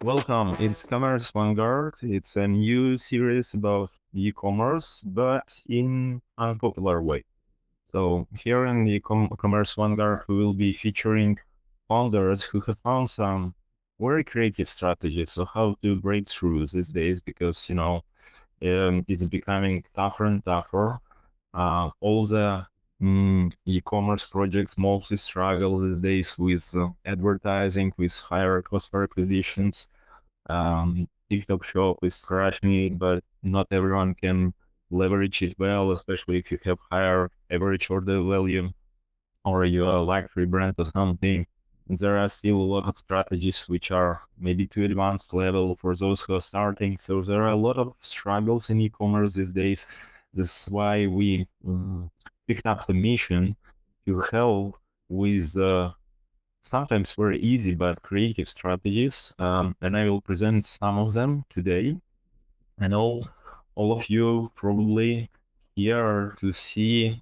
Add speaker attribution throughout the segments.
Speaker 1: Welcome. It's Commerce Vanguard. It's a new series about e-commerce, but in unpopular way. So here in the Commerce Vanguard, we will be featuring founders who have found some very creative strategies. So how to break through these days, because it's becoming tougher and tougher. All the e-commerce projects mostly struggle these days with advertising, with higher cost per acquisitions. TikTok shop is crushing it, but not everyone can leverage it well, especially if you have higher average order value or you're a luxury brand or something. There are still a lot of strategies which are maybe too advanced level for those who are starting. So there are a lot of struggles in e-commerce these days. This is why we picked up the mission to help with sometimes very easy but creative strategies, and I will present some of them today. I know all of you probably here to see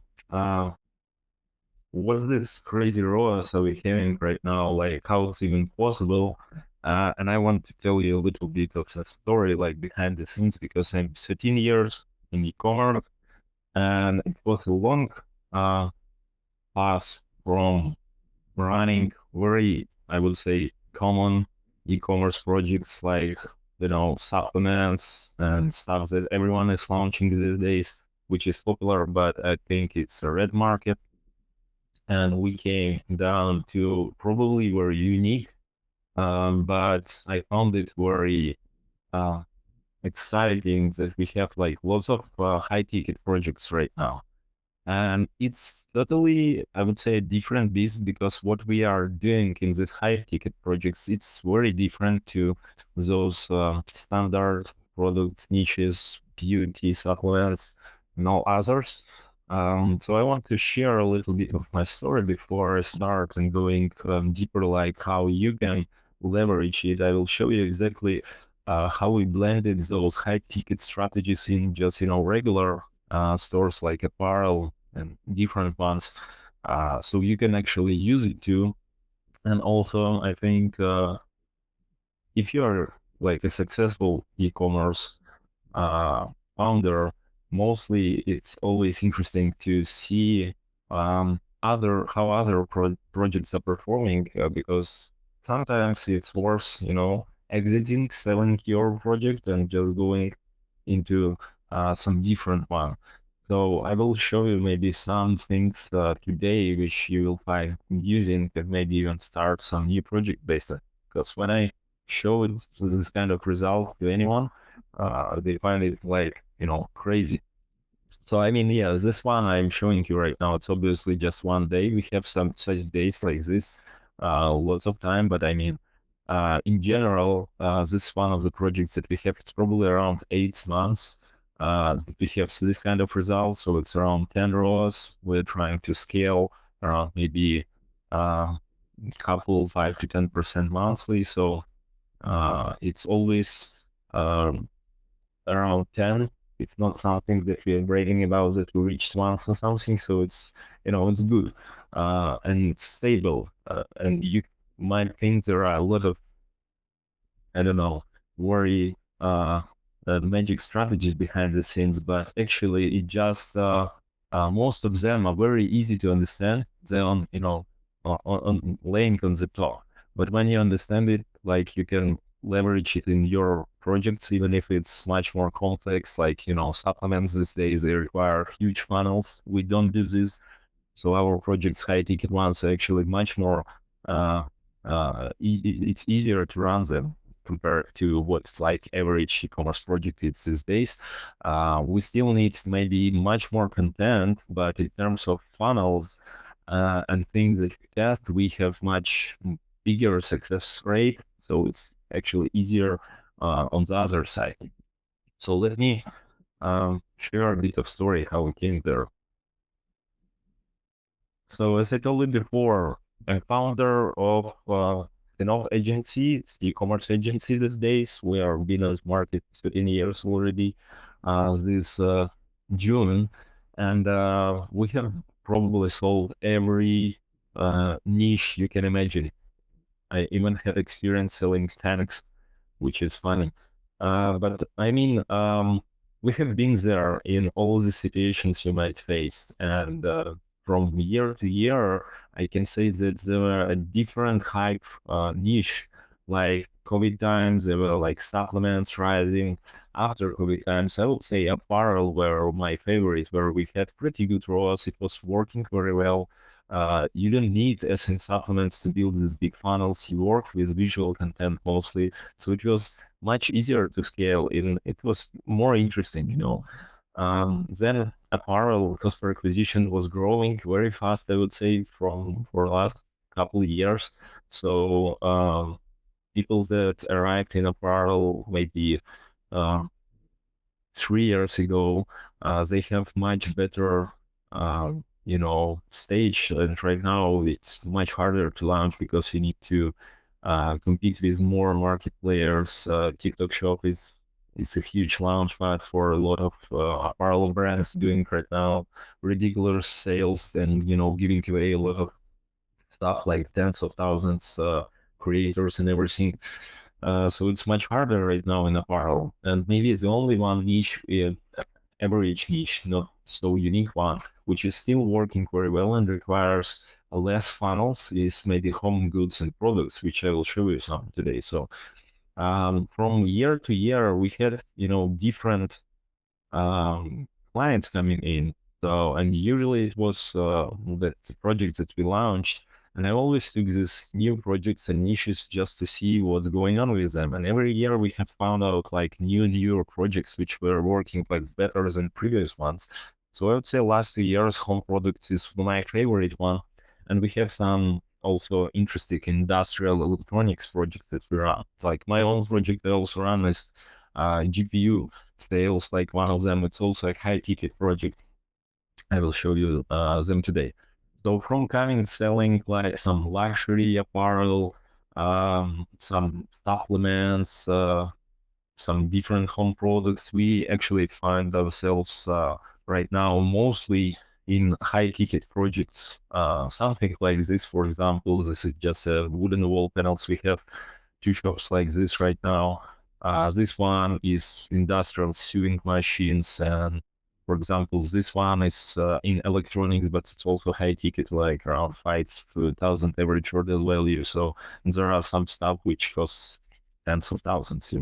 Speaker 1: what's this crazy ROAS are we having right now, like how it's even possible. And I want to tell you a little bit of the story, like behind the scenes, because I'm 13 years in e-commerce, and it was a long path from running very, I would say, common e-commerce projects like, supplements and stuff that everyone is launching these days, which is popular, but I think it's a red market. And we came down to probably very unique, but I found it very exciting that we have like lots of high ticket projects right now. And it's totally, I would say, a different business, because what we are doing in these high ticket projects, it's very different to those standard product niches, beauty, supplements, and all others. So I want to share a little bit of my story before I start and going deeper, like how you can leverage it. I will show you exactly how we blended those high ticket strategies in just, regular stores like apparel and different ones. So you can actually use it too. And also, I think if you're like a successful e-commerce founder, mostly it's always interesting to see how other projects are performing, because sometimes it's worth, exiting, selling your project and just going into some different one. So I will show you maybe some things today which you will find using, and maybe even start some new project based on. Because when I show this kind of results to anyone, they find it like, crazy. So I mean, yeah, this one I'm showing you right now, it's obviously just one day. We have some such days like this, lots of time, but I mean, in general, this is one of the projects that we have. It's probably around 8 months. We have this kind of results, so it's around 10 ROAS. We're trying to scale around maybe couple 5 to 10% monthly. So it's always around 10. It's not something that we are bragging about that we reached once or something. So it's, it's good and it's stable. And you might think there are a lot of, I don't know, very magic strategies behind the scenes, but actually it just most of them are very easy to understand. They're on, on laying on the top. But when you understand it, like you can leverage it in your projects, even if it's much more complex, like, supplements these days, they require huge funnels. We don't do this. So our projects, high ticket ones, are actually much more, it's easier to run them compared to what's like average e-commerce project is these days. We still need maybe much more content, but in terms of funnels and things that we test, we have much bigger success rate. So it's actually easier on the other side. So let me share a bit of story how we came there. So as I told you before, I'm founder of SYNOV Agency, it's the Commerce Agency these days. We are been on the market 13 years already this June. And we have probably solved every niche you can imagine. I even had experience selling tanks which is funny. But I mean, we have been there in all the situations you might face, and from year to year, I can say that there were a different hype niche. Like COVID times, there were like supplements rising. After COVID times, I would say apparel were my favorite, where we had pretty good ROAS. It was working very well. You don't need SN supplements to build these big funnels. You work with visual content mostly. So it was much easier to scale and it was more interesting, you know. Then apparel cost per acquisition was growing very fast, I would say, for the last couple of years. So people that arrived in apparel maybe uh, 3 years ago, they have much better, stage. And right now it's much harder to launch because you need to compete with more market players. TikTok Shop is a huge launch pad for a lot of apparel brands doing right now ridiculous sales and, giving away a lot of stuff like tens of thousands creators and everything. So it's much harder right now in apparel. And maybe it's the only one niche, average niche, not so unique one, which is still working very well and requires less funnels, is maybe home goods and products, which I will show you some today. So from year to year, we had, different clients coming in. So, and usually it was that project that we launched. And I always took these new projects and niches just to see what's going on with them. And every year we have found out like newer projects which were working like better than previous ones. So I would say last 2 years, home products is my favorite one. And we have some also interesting industrial electronics projects that we run. Like my own project I also run is GPU sales, like one of them. It's also a high ticket project. I will show you them today. So from coming selling like some luxury apparel, some supplements, some different home products, we actually find ourselves right now mostly in high ticket projects. Something like this, for example, this is just a wooden wall panels. We have 2 shops like this right now. This one is industrial sewing machines, and for example, this one is in electronics, but it's also high ticket, like around 5,000 average order value. So there are some stuff which costs tens of thousands,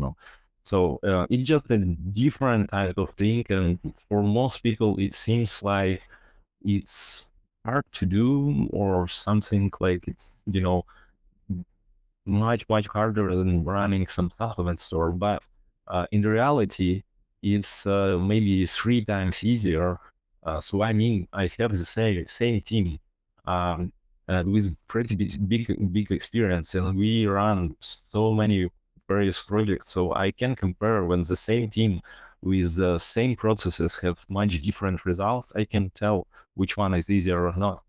Speaker 1: So it's just a different type of thing, and for most people, it seems like it's hard to do or something like it's much harder than running some supplement store. But in reality, it's maybe 3 times easier. So I mean, I have the same team with pretty big experience, and we run so many various projects. So I can compare when the same team with the same processes have much different results. I can tell which one is easier or not.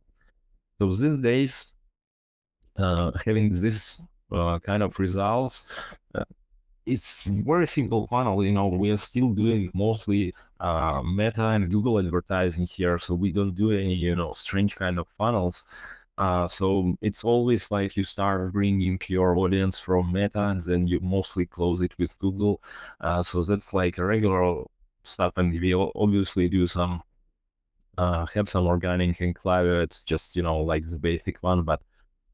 Speaker 1: So these days, having this kind of results, it's very simple funnel. We are still doing mostly Meta and Google advertising here, so we don't do any strange kind of funnels. So it's always like you start bringing your audience from Meta and then you mostly close it with Google. So that's like a regular stuff, and we obviously do some have some organic and Klaviyo. It's just like the basic one, but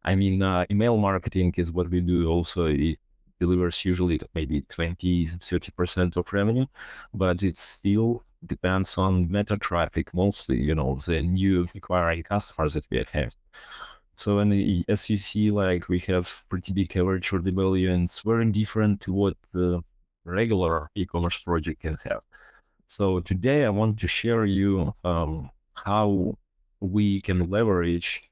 Speaker 1: I mean, email marketing is what we do also. It delivers usually maybe 20-30% of revenue, but it still depends on meta traffic, mostly, the new acquiring customers that we have. So, and as you see, like we have pretty big average order value, and it's very different to what the regular e-commerce project can have. So today I want to share you how we can leverage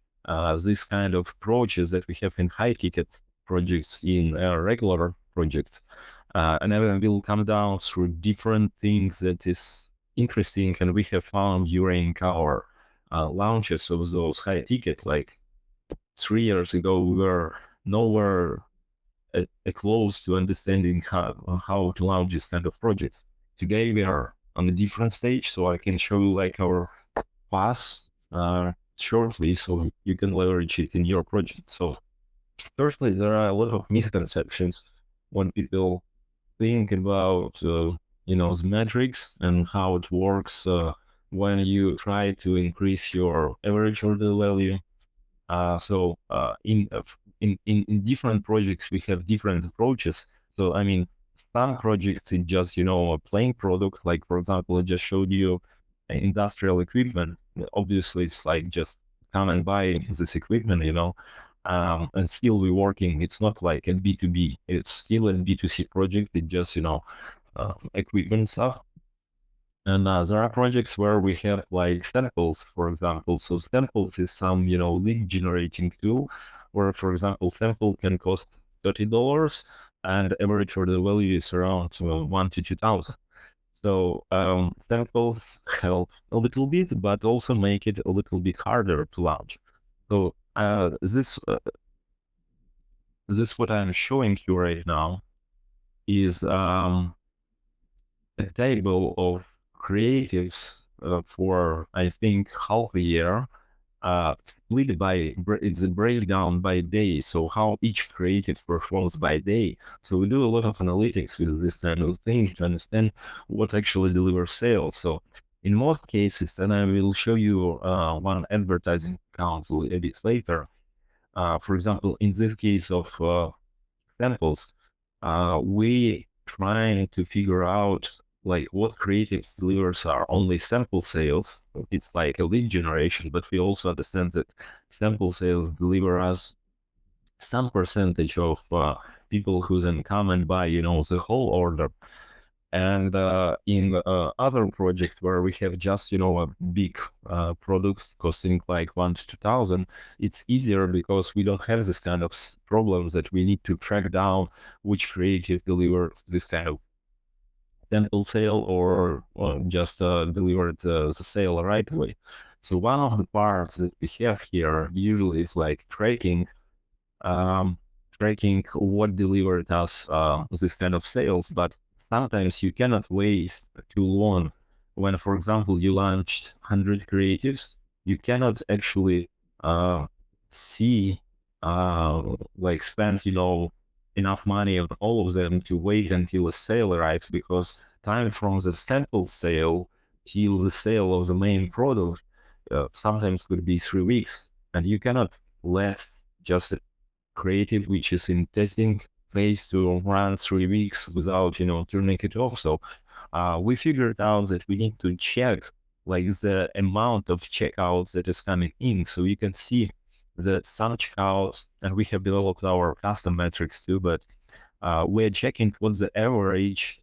Speaker 1: this kind of approaches that we have in high ticket projects in regular projects. And I will come down through different things that is interesting and we have found during our launches of those high ticket. Like 3 years ago, we were nowhere close to understanding how to launch this kind of projects. Today we are on a different stage, so I can show you like our path shortly, so you can leverage it in your project. So firstly, there are a lot of misconceptions when people think about, the metrics and how it works when you try to increase your average order value. In different projects, we have different approaches. So, I mean, some projects, it's just, a plain product. Like, for example, I just showed you industrial equipment. Obviously, it's like just come and buy this equipment, and still we're working. It's not like a B2B. It's still a B2C project. It's just, equipment stuff. And there are projects where we have like samples, for example. So samples is some, lead generating tool where, for example, sample can cost $30 and average order value is around 1 to 2,000. So samples help a little bit, but also make it a little bit harder to launch. So this what I'm showing you right now is a table of creatives for, I think, half a year, split by, it's a breakdown by day. So how each creative performs by day. So we do a lot of analytics with this kind of thing to understand what actually delivers sales. So in most cases, and I will show you one advertising account a bit later. For example, in this case of samples, we trying to figure out like what creatives delivers are only sample sales. It's like a lead generation, but we also understand that sample sales deliver us some percentage of people who then come and buy, the whole order. And in other projects where we have just, a big products costing like 1 to 2,000, it's easier because we don't have this kind of problems that we need to track down which creative delivers this kind of sample sale or just delivered the sale right away. So one of the parts that we have here usually is like tracking what delivered us this kind of sales, but sometimes you cannot wait too long. When, for example, you launched 100 creatives, you cannot actually see like spend, enough money on all of them to wait until a sale arrives, because time from the sample sale till the sale of the main product sometimes could be 3 weeks, and you cannot let just a creative which is in testing phase to run 3 weeks without, turning it off. So we figured out that we need to check like the amount of checkouts that is coming in, so you can see that some checkouts, and we have developed our custom metrics too, but we're checking what's the average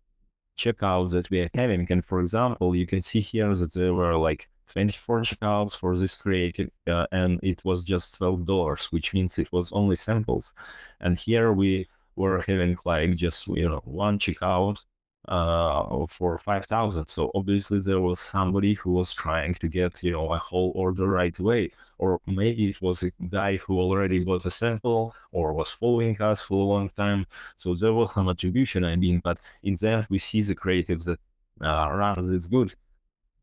Speaker 1: checkouts that we are having. And for example, you can see here that there were like 24 checkouts for this creative, and it was just $12, which means it was only samples. And here we were having like just, one checkout for 5,000. So obviously there was somebody who was trying to get, a whole order right away, or maybe it was a guy who already bought a sample or was following us for a long time. So there was some attribution, but in the end we see the creatives that run this good,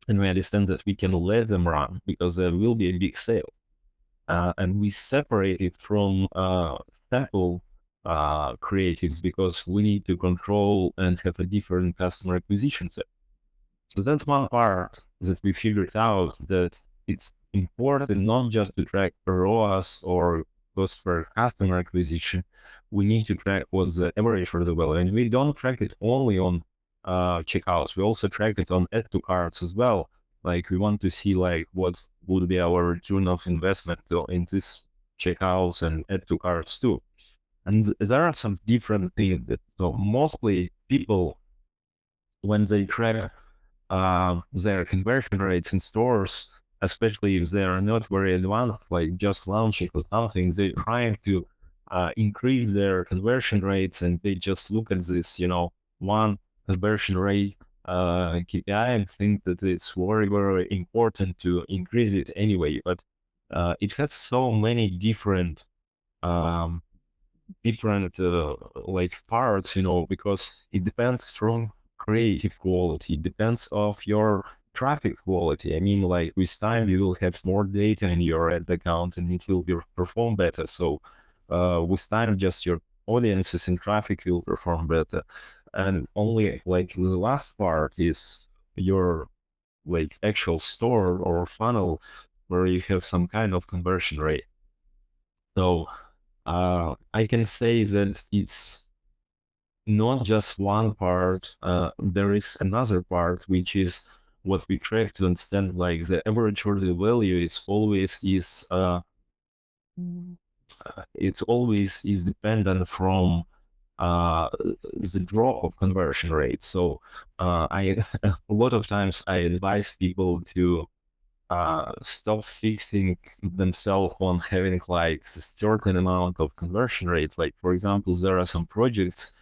Speaker 1: and we understand that we can let them run because there will be a big sale. And we separate it from sample creatives because we need to control and have a different customer acquisition set. So that's one part that we figured out, that it's important not just to track ROAS or cost per customer acquisition. We need to track what's the average for the value, and we don't track it only on checkouts. We also track it on add to carts as well. Like we want to see like what would be our return of investment in this checkouts and add to carts too. And there are some different things that, so mostly people, when they track their conversion rates in stores, especially if they are not very advanced, like just launching or something, they're trying to increase their conversion rates, and they just look at this, one conversion rate KPI and think that it's very, very important to increase it anyway. But it has so many different like parts, because it depends from creative quality, it depends of your traffic quality. I mean, like with time you will have more data in your ad account and it will perform better. So with time, just your audiences and traffic will perform better. And only like the last part is your like actual store or funnel where you have some kind of conversion rate. So I can say that it's not just one part. There is another part, which is what we track to understand, like the average order value is always it's always is dependent from the drop of conversion rate. So I a lot of times I advise people to stop fixing themselves on having like a certain amount of conversion rate. Like for example, there are some projects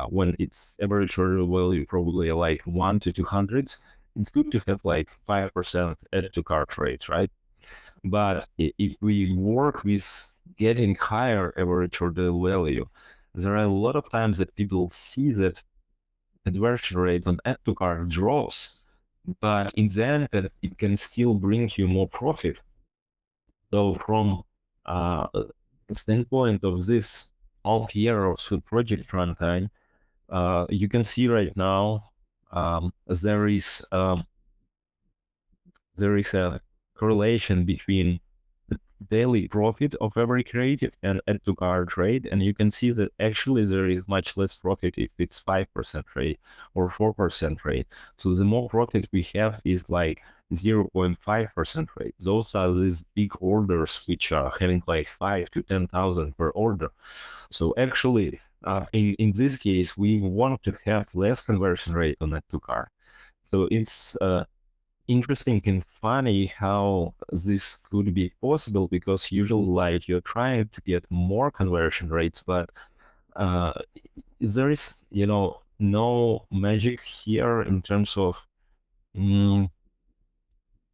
Speaker 1: when its average order value probably like 1 to 200. It's good to have like 5% add to cart rate, right? But if we work with getting higher average order value, there are a lot of times that people see that conversion rate on add to cart drops, but in the end, it can still bring you more profit. So from the standpoint of this half year of project runtime, you can see right now there is a correlation between the daily profit of every creative and add to cart rate, and you can see that actually there is much less profit if it's 5% rate or 4% rate. So the more profit we have is like 0.5% rate. Those are these big orders which are having like 5 to 10,000 per order. So actually, in this case, we want to have less conversion rate on add to cart. So it's interesting and funny how this could be possible, because usually like you're trying to get more conversion rates, but there is, no magic here in terms of the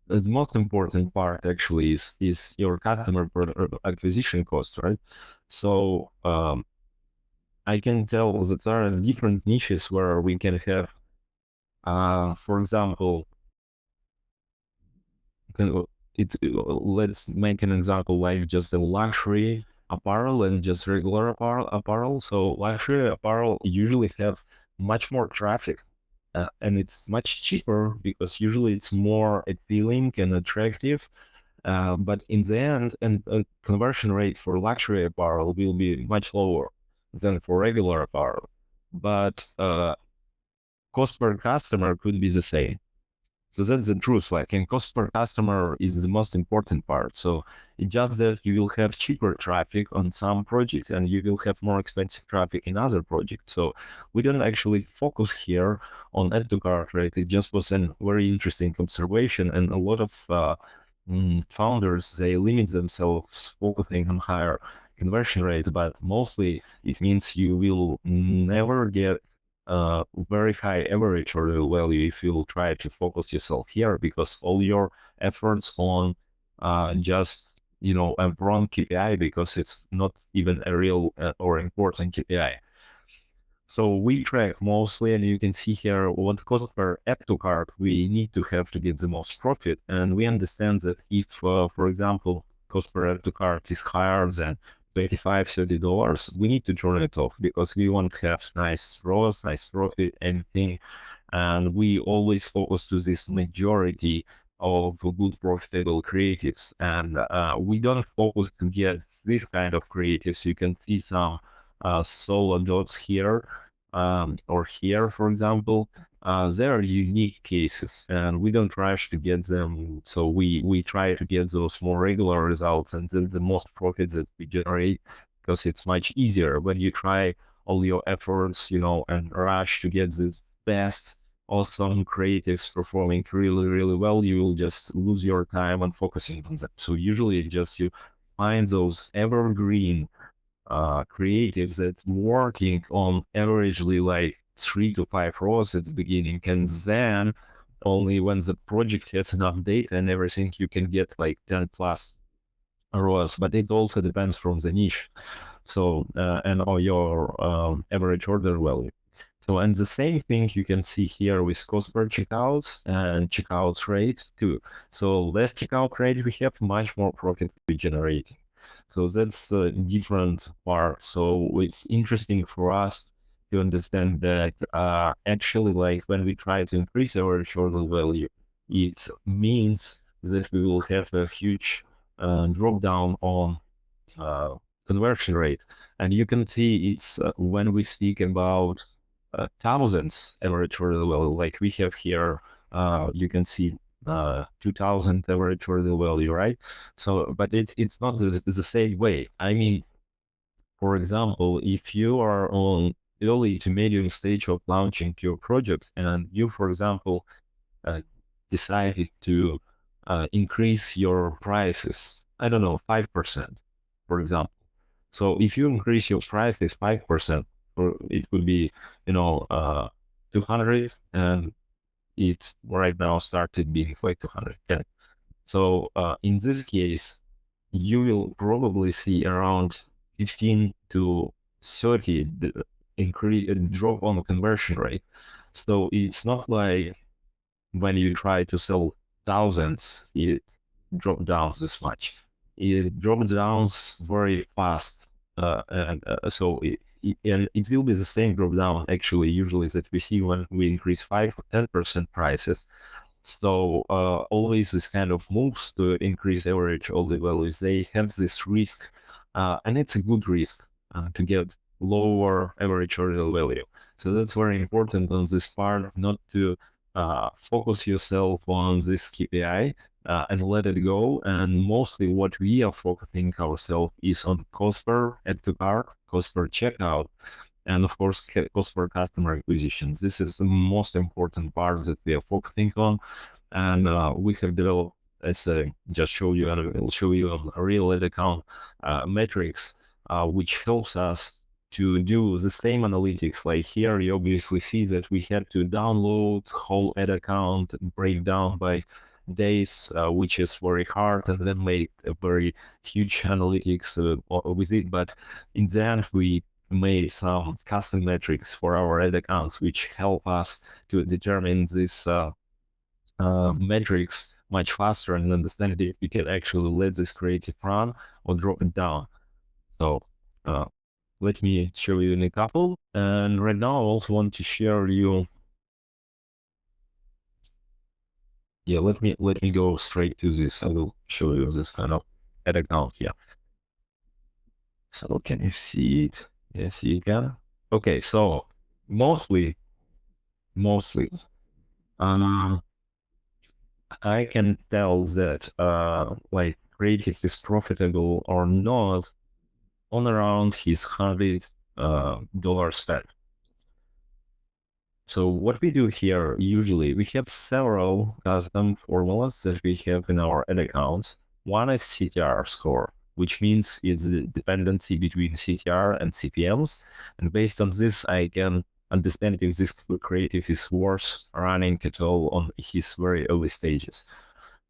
Speaker 1: most important part actually is your customer acquisition cost, right? So I can tell that there are different niches where we can have, for example, let's make an example like just a luxury apparel and just regular apparel. So luxury apparel usually have much more traffic, and it's much cheaper because usually it's more appealing and attractive. But in the end, and conversion rate for luxury apparel will be much lower than for regular apparel. But cost per customer could be the same. So that's the truth. Like, and cost per customer is the most important part. So it's just that you will have cheaper traffic on some projects and you will have more expensive traffic in other projects. So we don't actually focus here on add to cart rate. It just was a very interesting observation, and a lot of founders, they limit themselves focusing on higher conversion rates, but mostly it means you will never get very high average order value if you try to focus yourself here, because all your efforts on just a wrong KPI, because it's not even a real or important KPI. So we track mostly, and you can see here what cost per add to cart we need to have to get the most profit. And we understand that if, for example, cost per add to cart is higher than $25-$30, we need to turn it off, because we want to have nice ROAS, nice profit, anything. And we always focus to this majority of good profitable creatives. And we don't focus to get this kind of creatives. You can see some solo dots here or here, for example. They are unique cases, and we don't rush to get them. So we try to get those more regular results, and then the most profits that we generate, because it's much easier when you try all your efforts, and rush to get the best awesome creatives performing really, really well. You will just lose your time on focusing on them. So usually just you find those evergreen creatives that working on averagely like 3 to 5 rows at the beginning, and then only when the project has enough data and everything, you can get like 10 plus rows. But it also depends from the niche. So and or your average order value. So, and the same thing you can see here with cost per checkouts and checkouts rate too. So less checkout rate we have, much more profit we generate. So that's a different part. So it's interesting for us to understand that actually, like when we try to increase our order value, it means that we will have a huge drop down on conversion rate. And you can see it's when we speak about thousands average order value, like we have here, you can see 2000 average order value, right? So, but it's not the same way. I mean, for example, if you are on early to medium stage of launching your project and you, for example, uh, decided to increase your prices, I don't know, 5%, for example. So if you increase your prices 5%, or it could be, 200, and it's right now started being like 210. So in this case, you will probably see around 15 to 30 increase drop on the conversion rate. So it's not like when you try to sell thousands, it drops down this much. It drops down very fast. So it will be the same drop down actually usually that we see when we increase 5 or 10% prices. So always this kind of moves to increase average order values, they have this risk, and it's a good risk to get lower average order value. So that's very important on this part, not to focus yourself on this KPI and let it go. And mostly what we are focusing ourselves is on cost per add to cart, cost per checkout, and of course cost per customer acquisition. This is the most important part that we are focusing on, and we have developed, as I just showed you, and I will show you a real ad account metrics, which helps us to do the same analytics. Like here, you obviously see that we had to download whole ad account, break down by days, which is very hard, and then make a very huge analytics with it. But in the end, we made some custom metrics for our ad accounts, which help us to determine this metrics much faster and understand if we can actually let this creative run or drop it down. So let me show you in a couple. And right now I also want to share you. Yeah, let me go straight to this. I will show you this kind of ad account here. So can you see it? Yes, you can. Okay, so mostly, I can tell that like creative is profitable or not on around his $100 spent. So what we do here, usually we have several custom formulas that we have in our ad accounts. One is CTR score, which means it's the dependency between CTR and CPMs. And based on this, I can understand if this creative is worth running at all on his very early stages.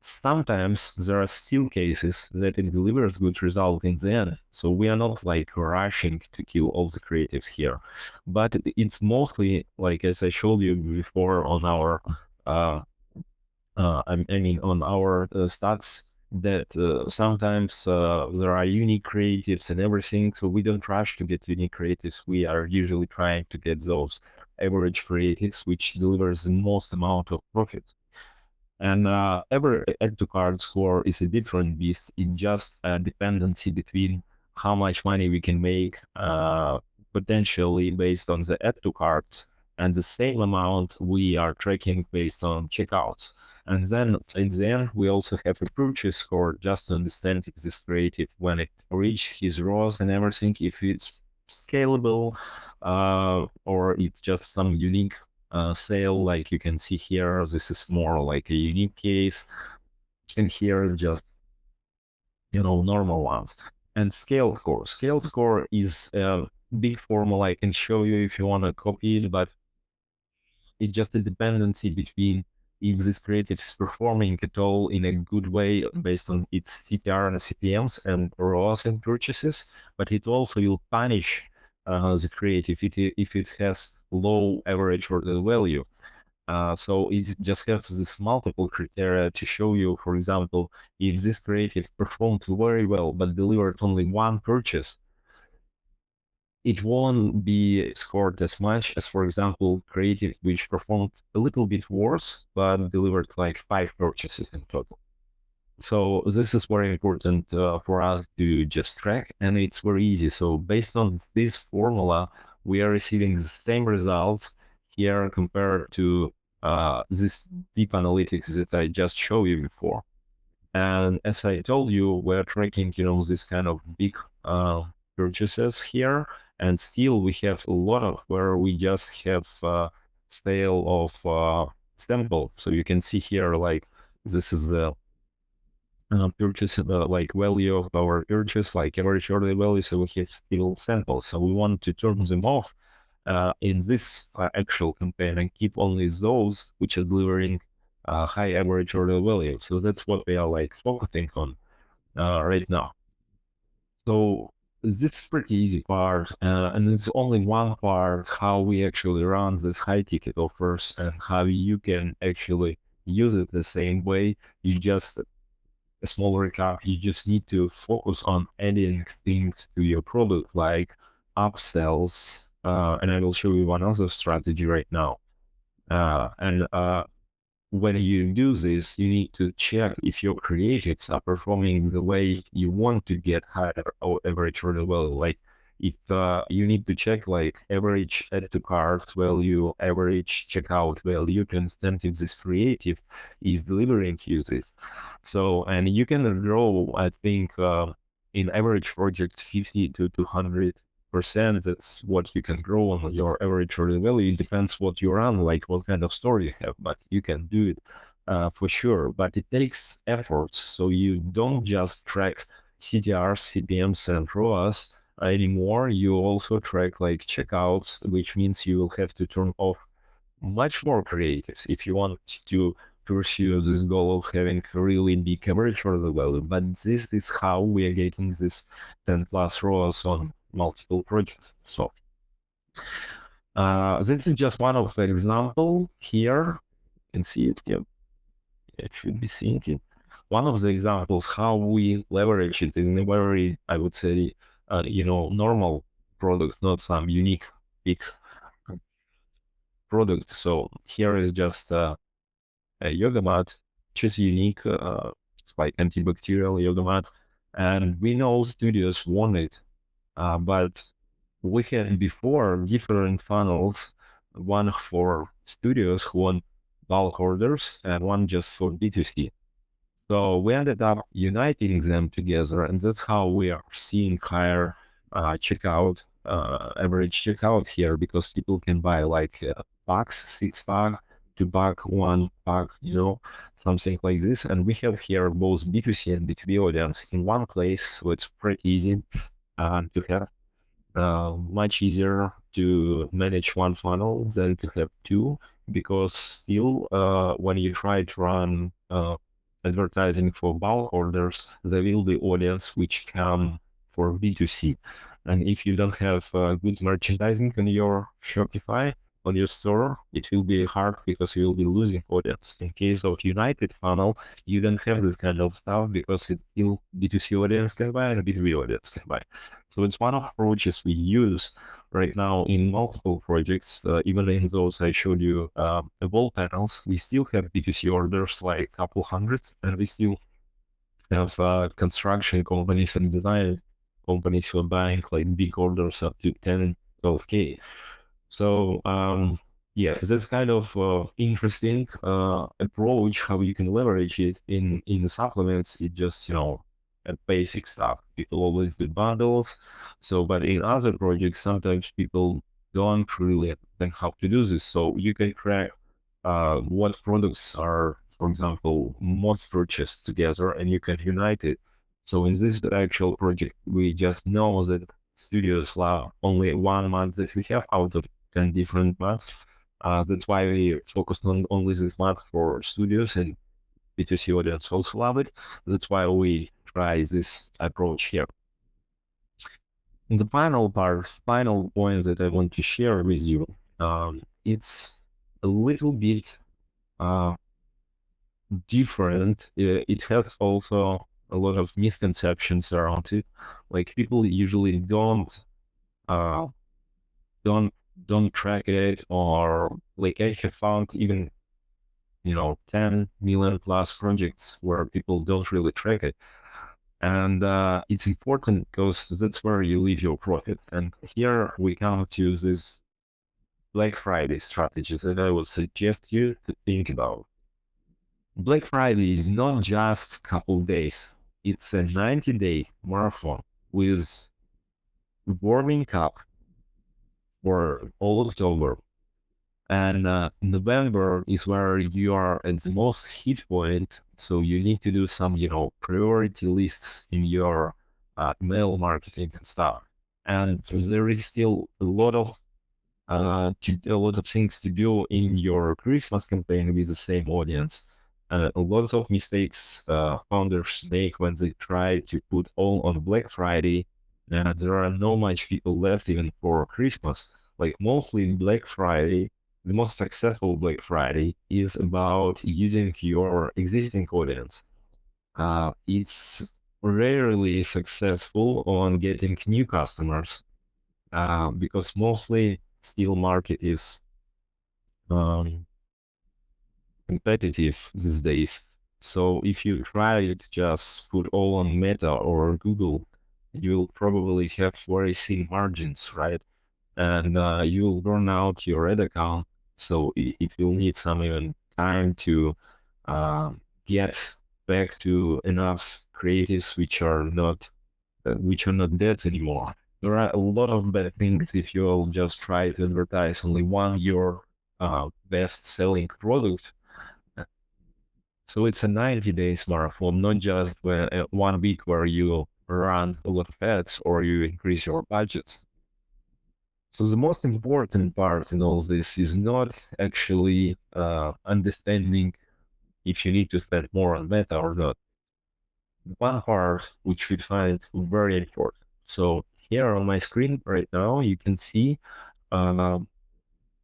Speaker 1: Sometimes there are still cases that it delivers good result in the end. So we are not like rushing to kill all the creatives here, but it's mostly like, as I showed you before on our, on our stats, that sometimes there are unique creatives and everything. So we don't rush to get unique creatives. We are usually trying to get those average creatives, which delivers the most amount of profit. And every add to cart score is a different beast. It's just a dependency between how much money we can make potentially based on the add to carts, and the same amount we are tracking based on checkouts. And then in the end, we also have a purchase score just to understand if this creative, when it reaches his ROAS and everything, if it's scalable or it's just some unique sale. Like you can see here, this is more like a unique case, and here just normal ones. And scale score is a big formula. I can show you if you want to copy it, but it's just a dependency between if this creative is performing at all in a good way based on its CTR and CPMs and ROAS and purchases, but it also will punish the creative if it has low average order value. So it just has this multiple criteria to show you, for example, if this creative performed very well but delivered only one purchase, it won't be scored as much as, for example, creative, which performed a little bit worse, but delivered like 5 purchases in total. So this is very important for us to just track, and it's very easy. So based on this formula, we are receiving the same results here compared to this deep analytics that I just showed you before. And as I told you, we're tracking, this kind of big purchases here, and still we have a lot of where we just have sale of sample. So you can see here, like this is the purchase like value of our purchase, like average order value. So we have still samples. So we want to turn them off in this actual campaign and keep only those which are delivering high average order value. So that's what we are like focusing on right now. So this is pretty easy part, and it's only one part how we actually run this high ticket offers and how you can actually use it the same way. You just a small recap, you just need to focus on adding things to your product like upsells, and I will show you one other strategy right now. And when you do this, you need to check if your creatives are performing the way you want to get higher or average order value. Like if you need to check like average add to cart value, average checkout value to understand if this creative is delivering you this. So, and you can grow, I think, in average projects 50 to 200%. That's what you can grow on your average order value. It depends what you run, like what kind of store you have, but you can do it for sure. But it takes efforts. So you don't just track CTR, CPMs, and ROAS anymore. You also track like checkouts, which means you will have to turn off much more creatives if you want to pursue this goal of having a really big average order value. But this is how we are getting this 10 plus ROAS on multiple projects. So this is just one of the example here. You can see it. Yeah, it should be seeing it. One of the examples how we leverage it in a very, I would say, normal product, not some unique big product. So here is just a yoga mat, which is unique. It's like antibacterial yoga mat, and we know studios want it, but we had before different funnels, one for studios who want bulk orders and one just for B2C. So we ended up uniting them together, and that's how we are seeing higher checkout, average checkout here, because people can buy like packs, 6-pack, 2-pack, 1-pack, something like this. And we have here both B2C and B2B audience in one place, so it's pretty easy to have. Much easier to manage one funnel than to have two, because still when you try to run advertising for bulk orders, there will be audience which come for B2C. And if you don't have good merchandising on your Shopify, on your store, it will be hard because you will be losing audience. In case of United funnel, you don't have this kind of stuff because it's still B2C audience can buy and B2B audience can buy. So it's one of the approaches we use right now in multiple projects. Even in those I showed you wall panels, we still have B2C orders like a couple hundreds, and we still have construction companies and design companies who are buying like big orders up to 10, 12K. So yeah, that's kind of interesting approach how you can leverage it in the supplements. It just basic stuff. People always do bundles. So, but in other projects, sometimes people don't really think how to do this. So you can track what products are, for example, most purchased together, and you can unite it. So in this actual project, we just know that studios allow only 1 month that we have out of 10 different months. That's why we focused on only this month for studios, and B2C audience also love it. That's why we try this approach here. In the final point that I want to share with you, it's a little bit different. It has also a lot of misconceptions around it. Like people usually don't don't don't track it, or like I have found even 10 million plus projects where people don't really track it. And it's important because that's where you leave your profit. And here we come to this Black Friday strategy that I would suggest you to think about. Black Friday is not just a couple days. It's a 90-day marathon with warming up for all October. And November is where you are at the most hit point. So you need to do some, priority lists in your email marketing and stuff. And there is still a lot of things to do in your Christmas campaign with the same audience. A lot of mistakes founders make when they try to put all on Black Friday. There are no much people left even for Christmas. Like mostly Black Friday, the most successful Black Friday is about using your existing audience. It's rarely successful on getting new customers because mostly still market is competitive these days. So if you try to just put all on Meta or Google, you'll probably have very thin margins, right? And you'll burn out your ad account. So if you'll need some even time to get back to enough creatives which are not dead anymore. There are a lot of bad things if you'll just try to advertise only one your best-selling product. So it's a 90 days marathon, not just 1 week where you run a lot of ads or you increase your budgets. So the most important part in all this is not actually understanding if you need to spend more on Meta or not. One part which we find very important. So here on my screen right now, you can see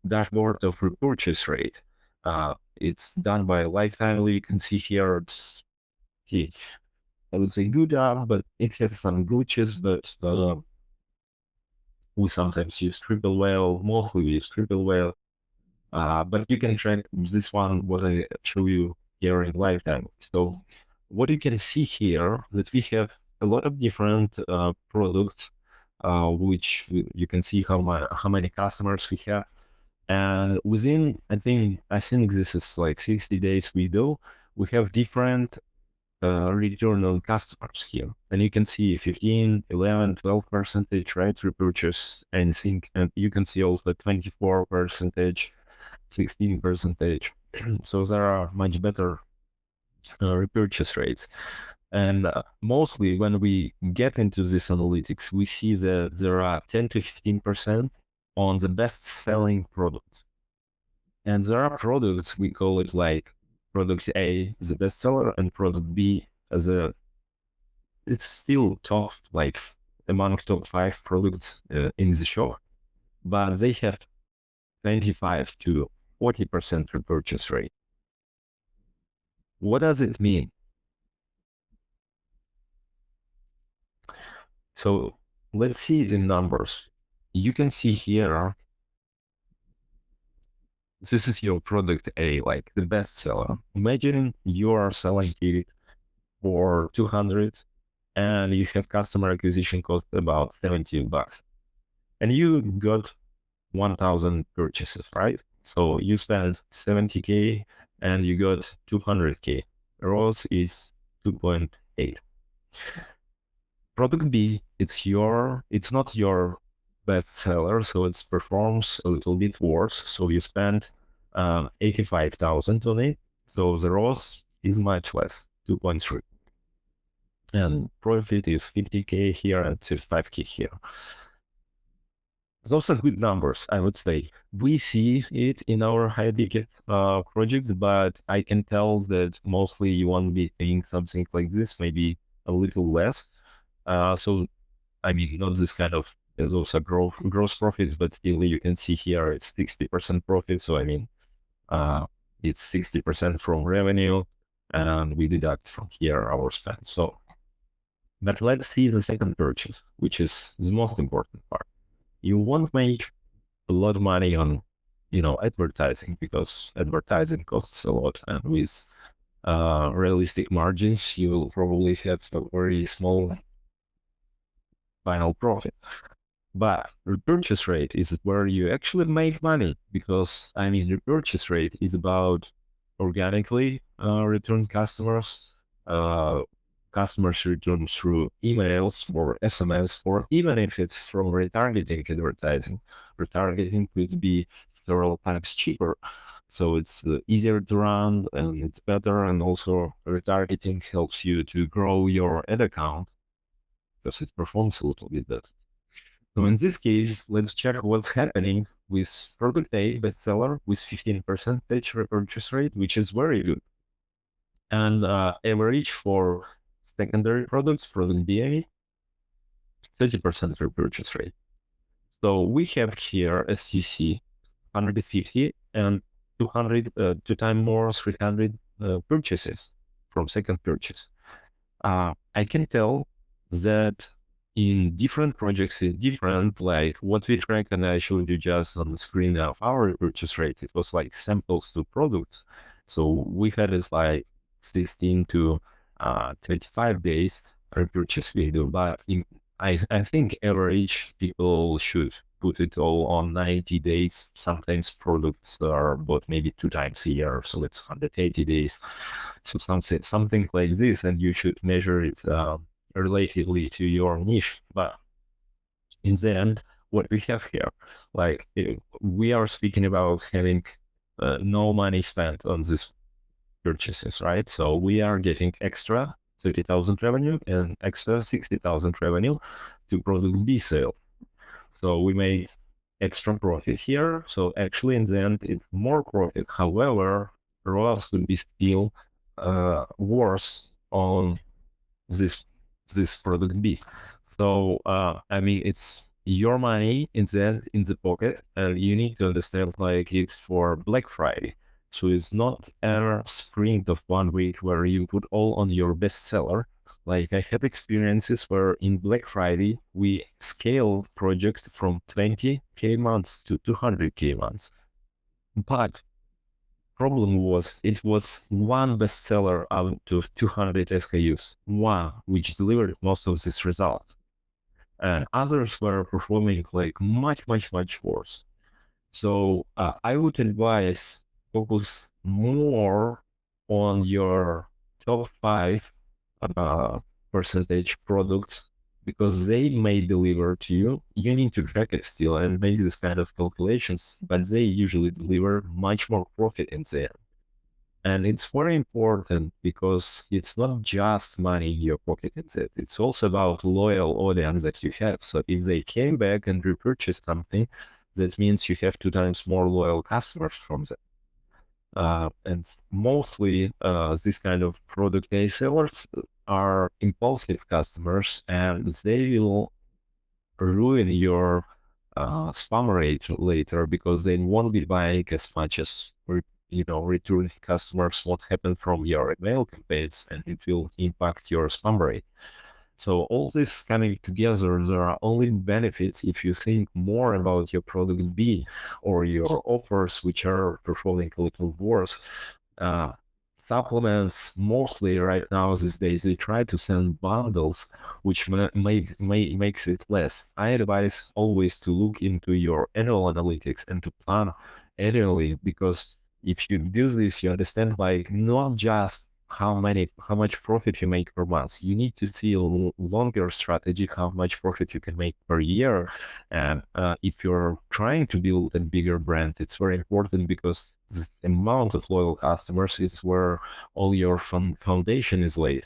Speaker 1: dashboard of repurchase rate. It's done by lifetime. You can see here it's, I would say good app, but it has some glitches, but we sometimes use triple whale, mostly we use triple whale. But you can track this one, what I show you here in lifetime. So what you can see here, that we have a lot of different products, which you can see how many customers we have. And within, I think this is like 60 days window, we have different return on customers here. And you can see 15, 11, 12%, right? Repurchase anything. And you can see also 24%, 16%. So there are much better repurchase rates. And mostly when we get into this analytics, we see that there are 10 to 15% on the best-selling products. And there are products, we call it like product A, the bestseller, and product B as it's still top, like among top 5 products in the shop, but they have 25 to 40% repurchase rate. What does it mean? So let's see the numbers. You can see here, this is your product A, like the best seller. Imagine you are selling it for 200 and you have customer acquisition cost about $17. And you got 1,000 purchases, right? So you spent 70K and you got 200K. ROAS is 2.8. Product B, it's not your best seller, so it performs a little bit worse. So you spent 85,000 on it. So the ROAS is much less, 2.3. And profit is 50K here and 35K here. Those are good numbers, I would say. We see it in our high ticket projects, but I can tell that mostly you won't be paying something like this, maybe a little less. So, I mean, not this kind of, those are gross profits, but still you can see here it's 60% profit. So, I mean, it's 60% from revenue and we deduct from here our spend. So, but let's see the second purchase, which is the most important part. you won't make a lot of money on, advertising, because advertising costs a lot, and with realistic margins, you will probably have a very small final profit. But repurchase rate is where you actually make money, because repurchase rate is about organically return customers, uh, customers return through emails or SMS, or even if it's from retargeting advertising. Retargeting could be several times cheaper. So it's easier to run, and it's better. And also retargeting helps you to grow your ad account because it performs a little bit better. So in this case, let's check what's happening with product A bestseller with 15% repurchase rate, which is very good. And average for secondary products, product B, 30% repurchase rate. So we have here, as you see, 150 and 200, 2 times more, 300 purchases from second purchase. I can tell that in different projects, in different, like what we track, and I showed you just on the screen of our purchase rate, it was like samples to products. So we had it like 16 to 25 days repurchase video, but I think average people should put it all on 90 days. Sometimes products are bought maybe 2 times a year, so it's 180 days. So something like this, and you should measure it relatively to your niche. But in the end, what we have here, like we are speaking about having no money spent on these purchases, right? So we are getting extra 30,000 revenue and extra 60,000 revenue to product B sale. So we made extra profit here. So actually in the end, it's more profit. However, ROAS could be still worse on this product B. So it's your money in the end in the pocket, and you need to understand like it's for Black Friday. So it's not a sprint of 1 week where you put all on your bestseller. Like I have experiences where in Black Friday we scaled project from 20K months to 200K months. But problem was it was one bestseller out of 200 SKUs, one which delivered most of these results, and others were performing like much worse. So I would advise focus more on your top 5 percentage products, because they may deliver to you. You need to track it still and make this kind of calculations, but they usually deliver much more profit in the end. And it's very important because it's not just money in your pocket, it's also about loyal audience that you have. So if they came back and repurchased something, that means you have 2 times more loyal customers from them. And mostly this kind of product A sellers are impulsive customers, and they will ruin your spam rate later, because they won't be buying as much as returning customers won't happen from your email campaigns, and it will impact your spam rate. So all this coming together, there are only benefits if you think more about your product B or your offers, which are performing a little worse. Supplements, mostly right now these days, they try to send bundles, which makes it less. I advise always to look into your annual analytics and to plan annually, because if you do this, you understand like not just how much profit you make per month. You need to see a longer strategy, how much profit you can make per year. And if you're trying to build a bigger brand, it's very important, because the amount of loyal customers is where all your foundation is laid.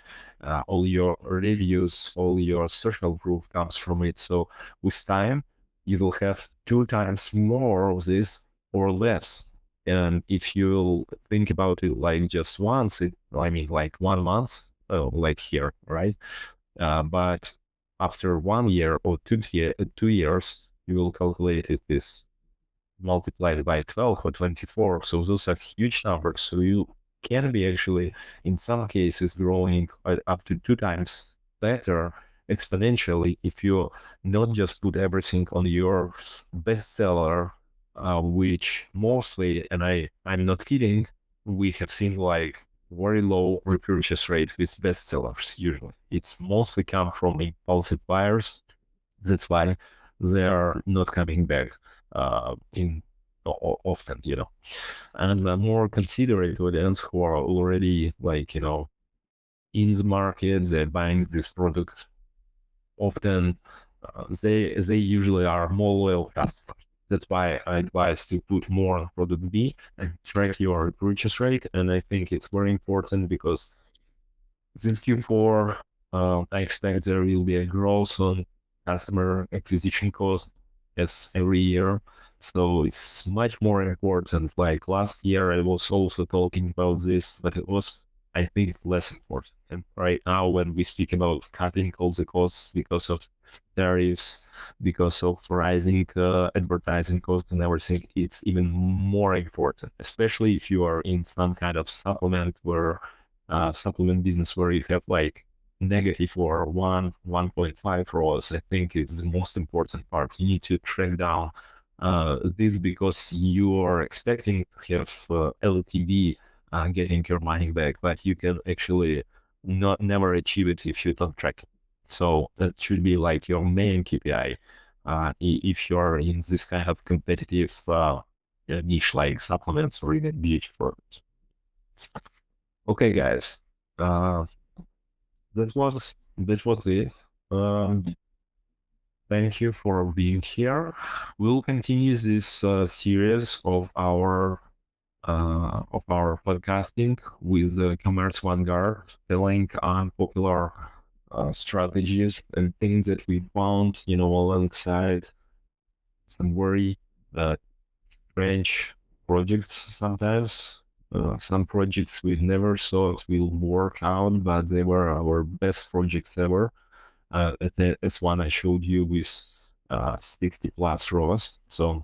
Speaker 1: All your reviews, all your social proof comes from it. So with time, you will have 2 times more of this or less. And if you think about it like just once, like 1 month, like here, right? But after 1 year or 2 years, you will calculate it this multiplied by 12 or 24. So those are huge numbers. So you can be actually, in some cases, growing up to 2 times better exponentially if you not just put everything on your bestseller, which mostly, and I'm not kidding, we have seen like very low repurchase rate with bestsellers. Usually it's mostly come from impulsive buyers. That's why they are not coming back in often, and a more considerate audience who are already like, in the market, they're buying this product often. They usually are more loyal customers. That's why I advise to put more on product B and track your purchase rate. And I think it's very important because since Q4, I expect there will be a growth on customer acquisition cost as every year. So it's much more important. Like last year, I was also talking about this, but it was, I think, less important. And right now, when we speak about cutting all the costs because of tariffs, because of rising advertising costs and everything, it's even more important, especially if you are in some kind of supplement business where you have like negative or 1.5 ROAS. I think it's the most important part. You need to track down this because you are expecting to have LTV getting your money back, but you can actually never achieve it if you don't track it. So that should be like your main KPI if you're in this kind of competitive niche like supplements or even beauty products. Okay, guys, uh, that was it. Thank you for being here. We'll continue this series of our podcasting with Commerce Vanguard, telling unpopular strategies and things that we found, alongside some very strange projects sometimes. Some projects we never thought will work out, but they were our best projects ever. That's one I showed you with 60 plus ROAS. So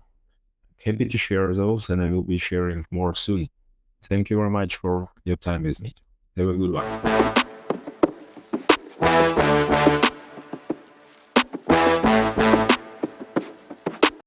Speaker 1: happy to share those, and I will be sharing more soon. Thank you very much for your time with me. Have a good one.